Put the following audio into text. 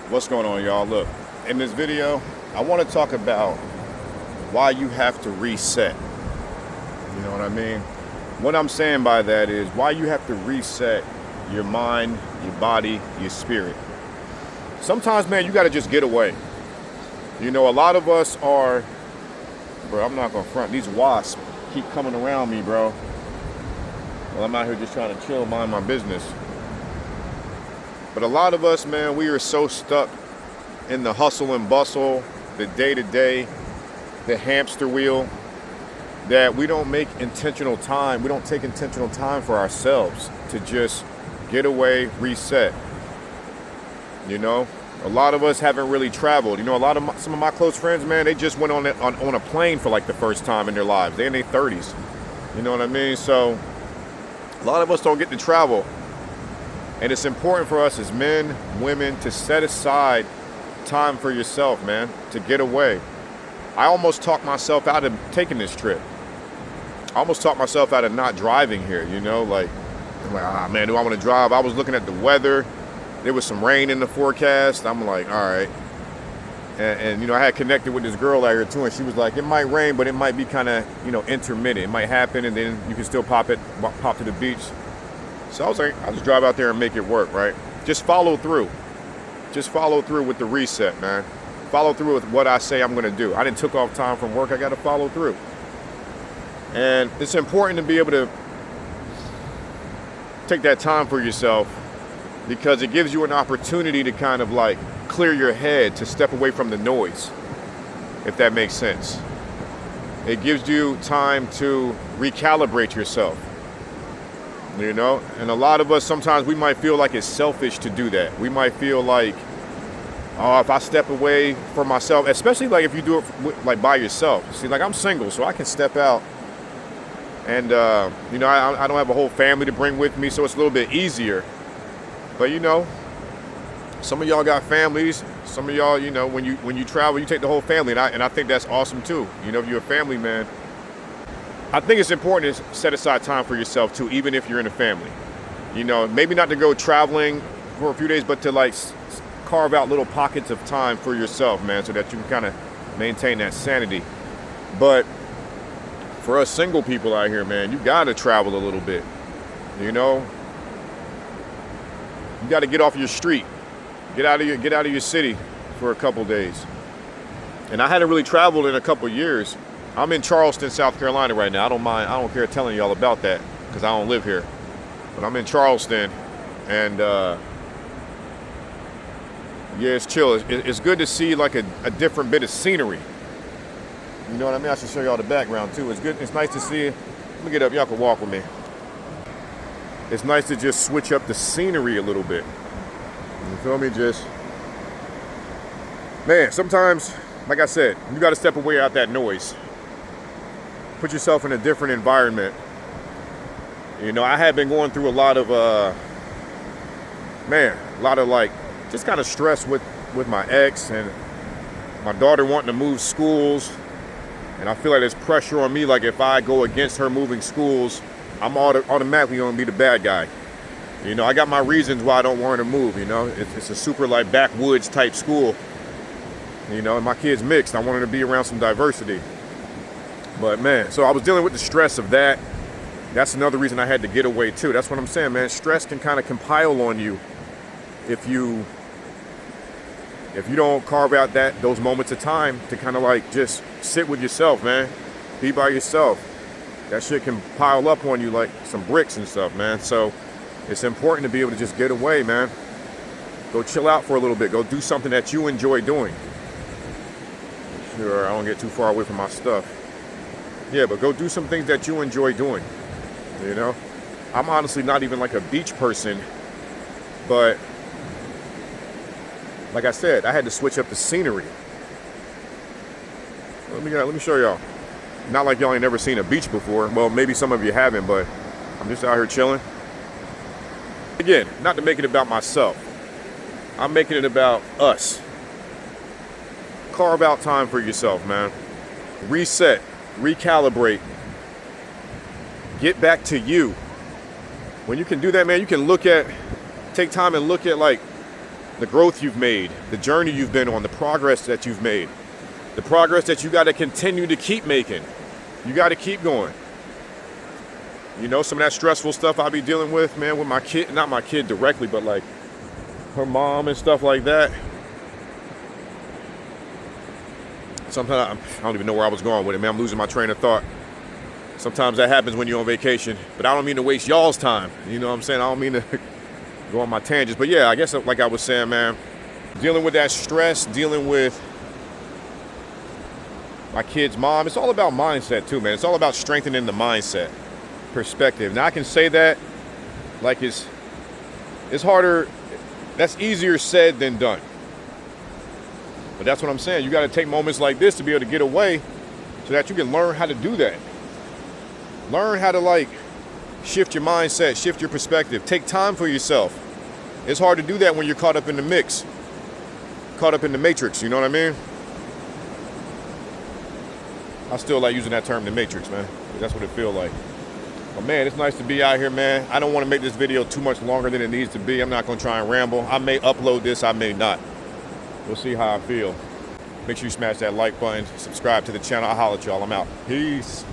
What's going on, y'all? Look, in this video, I want to talk about why you have to reset. You know what I mean? What I'm saying by that is why you have to reset your mind, your body, your spirit. Sometimes, man, you got to just get away. You know, a lot of us are, bro, I'm not going to front. These wasps keep coming around me, bro. Well, I'm out here just trying to chill, mind my business. But a lot of us, man, we are so stuck in the hustle and bustle, the day-to-day, the hamster wheel, that we don't make intentional time. We don't take intentional time for ourselves to just get away, reset. You know, a lot of us haven't really traveled. You know, some of my close friends, man, they just went on a plane for like the first time in their lives. They're in their 30s. You know what I mean? So a lot of us don't get to travel. And it's important for us as men, women, to set aside time for yourself, man, to get away. I almost talked myself out of taking this trip. I almost talked myself out of not driving here, you know, like, I'm like, man, do I want to drive? I was looking at the weather. There was some rain in the forecast. I'm like, all right. And you know, I had connected with this girl out here too, and she was like, it might rain, but it might be kind of, you know, intermittent. It might happen, and then you can still pop to the beach. So I was like, I'll just drive out there and make it work, right? Just follow through. Just follow through with the reset, man. Follow through with what I say I'm going to do. I didn't took off time from work. I got to follow through. And it's important to be able to take that time for yourself because it gives you an opportunity to kind of like clear your head, to step away from the noise, if that makes sense. It gives you time to recalibrate yourself. You know, and a lot of us, sometimes we might feel like it's selfish to do that. We might feel like, oh, if I step away from myself, especially like if you do it like by yourself. See, like I'm single, so I can step out and, you know, I don't have a whole family to bring with me, so it's a little bit easier. But, you know, some of y'all got families. Some of y'all, you know, when you travel, you take the whole family. And I think that's awesome, too. You know, if you're a family man, I think it's important to set aside time for yourself too, even if you're in a family. You know, maybe not to go traveling for a few days, but to like carve out little pockets of time for yourself, man, so that you can kind of maintain that sanity. But for us single people out here, man, you got to travel a little bit. You know, you got to get off your street, get out of your city for a couple days. And I hadn't really traveled in a couple years. I'm in Charleston, South Carolina right now. I don't care telling y'all about that because I don't live here. But I'm in Charleston, and yeah, it's chill. It's good to see like a different bit of scenery. You know what I mean? I should show y'all the background too. It's good. It's nice to see. Let me get up. Y'all can walk with me. It's nice to just switch up the scenery a little bit. You feel me? Just, man, sometimes, like I said, you got to step away out that noise. Put yourself in a different environment. You know, I had been going through a lot of like just kind of stress with my ex and my daughter wanting to move schools. And I feel like there's pressure on me. Like if I go against her moving schools, I'm automatically going to be the bad guy. You know, I got my reasons why I don't want her to move. You know, it's a super like backwoods type school. You know, and my kid's mixed. I want her to be around some diversity. But man, so I was dealing with the stress of that. That's another reason I had to get away too. That's what I'm saying, man. Stress can kind of compile on you if you don't carve out those moments of time to kind of like just sit with yourself, man. Be by yourself. That shit can pile up on you like some bricks and stuff, man. So it's important to be able to just get away, man. Go chill out for a little bit. Go do something that you enjoy doing. Sure, I don't get too far away from my stuff. Yeah, but go do some things that you enjoy doing, you know? I'm honestly not even like a beach person, but like I said, I had to switch up the scenery. Let me show y'all. Not like y'all ain't never seen a beach before. Well, maybe some of you haven't, but I'm just out here chilling. Again, not to make it about myself. I'm making it about us. Carve out time for yourself, man. Reset. Recalibrate, get back to you. When you can do that, man, you can take time and look at like the growth you've made, the journey you've been on, the progress that you've made, the progress that you got to continue to keep making. You got to keep going. You know, some of that stressful stuff I be dealing with, man, with my kid, not my kid directly, but like her mom and stuff like that. Sometimes I don't even know where I was going with it, man. I'm losing my train of thought. Sometimes that happens when you're on vacation, but I don't mean to waste y'all's time. You know what I'm saying? I don't mean to go on my tangents. But yeah, I guess like I was saying, man, dealing with that stress, dealing with my kid's mom, it's all about mindset too, man. It's all about strengthening the mindset, perspective. Now I can say that like it's harder, that's easier said than done. But that's what I'm saying. You got to take moments like this to be able to get away so that you can learn how to do that. Learn how to like shift your mindset, shift your perspective, take time for yourself. It's hard to do that when you're caught up in the mix, caught up in the matrix, you know what I mean? I still like using that term, the matrix, man. That's what it feels like. But man, it's nice to be out here, man. I don't want to make this video too much longer than it needs to be. I'm not going to try and ramble. I may upload this, I may not. We'll see how I feel. Make sure you smash that like button, subscribe to the channel. I'll holler at y'all. I'm out. Peace.